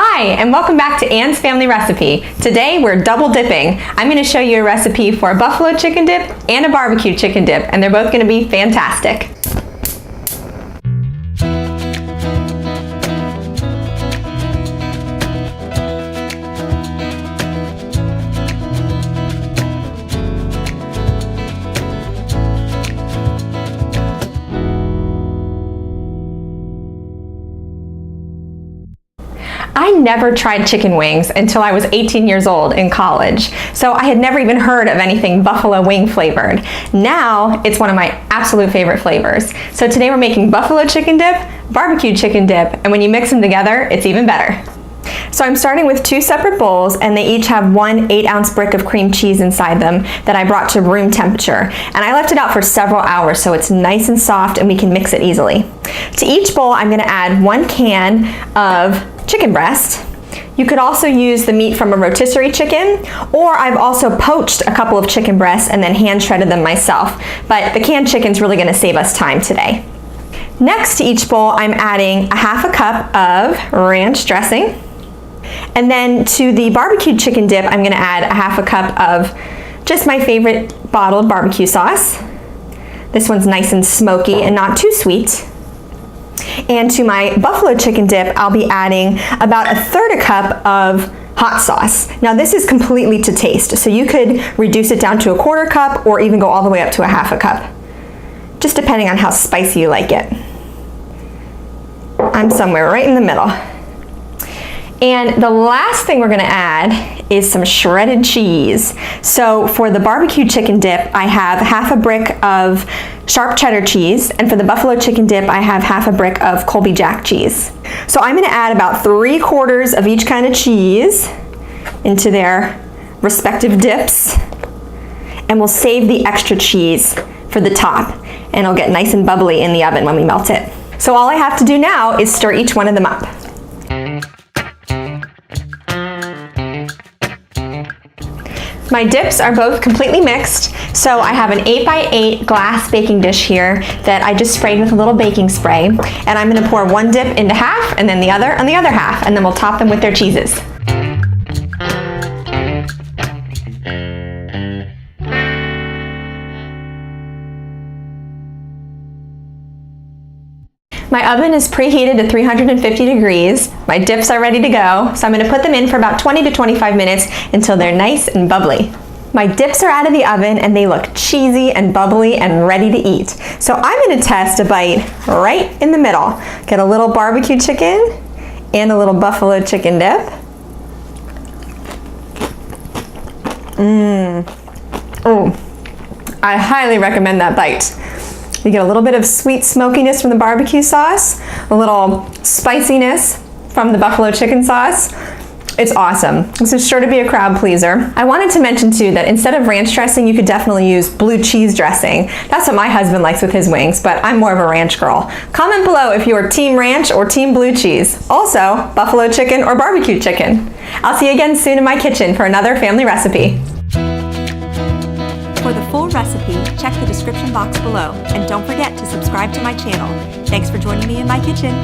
Hi, and welcome back to Anne's Family Recipe. Today we're double dipping. I'm going to show you a recipe for a buffalo chicken dip and a barbecue chicken dip, and they're both going to be fantastic. I never tried chicken wings until I was 18 years old in college, so I had never even heard of anything buffalo wing flavored. Now it's one of my absolute favorite flavors. So today we're making buffalo chicken dip, barbecue chicken dip, and when you mix them together, it's even better. So I'm starting with two separate bowls, and they each have 1 8-ounce brick of cream cheese inside them that I brought to room temperature. And I left it out for several hours so it's nice and soft and we can mix it easily. To each bowl, I'm going to add 1 can of chicken breast. You could also use the meat from a rotisserie chicken, or I've also poached a couple of chicken breasts and then hand shredded them myself. But the canned chicken's really going to save us time today. Next to each bowl, I'm adding a ½ cup of ranch dressing. And then to the barbecue chicken dip, I'm going to add a ½ cup of just my favorite bottled barbecue sauce. This one's nice and smoky and not too sweet. And to my buffalo chicken dip, I'll be adding about 1/3 cup of hot sauce. Now this is completely to taste, so you could reduce it down to 1/4 cup or even go all the way up to a ½ cup, just depending on how spicy you like it. I'm somewhere right in the middle. And the last thing we're going to add is some shredded cheese. So for the barbecue chicken dip, I have ½ a brick of sharp cheddar cheese, and for the buffalo chicken dip, I have ½ a brick of Colby Jack cheese. So I'm going to add about 3/4 of each kind of cheese into their respective dips, and we'll save the extra cheese for the top, and it'll get nice and bubbly in the oven when we melt it. So all I have to do now is stir each one of them up. My dips are both completely mixed, so I have an 8x8 glass baking dish here that I just sprayed with a little baking spray, and I'm going to pour one dip into half and then the other on the other half, and then we'll top them with their cheeses. My oven is preheated to 350 degrees. My dips are ready to go, so I'm going to put them in for about 20 to 25 minutes until they're nice and bubbly. My dips are out of the oven and they look cheesy and bubbly and ready to eat. So I'm going to test a bite right in the middle. Get a little barbecue chicken and a little buffalo chicken dip. Oh, I highly recommend that bite. You get a little bit of sweet smokiness from the barbecue sauce, a little spiciness from the buffalo chicken sauce. It's awesome. This is sure to be a crowd pleaser. I wanted to mention too that instead of ranch dressing, you could definitely use blue cheese dressing. That's what my husband likes with his wings, but I'm more of a ranch girl. Comment below if you're team ranch or team blue cheese. Also, buffalo chicken or barbecue chicken. I'll see you again soon in my kitchen for another family recipe. For the full recipe, check the description box below, and don't forget to subscribe to my channel. Thanks for joining me in my kitchen.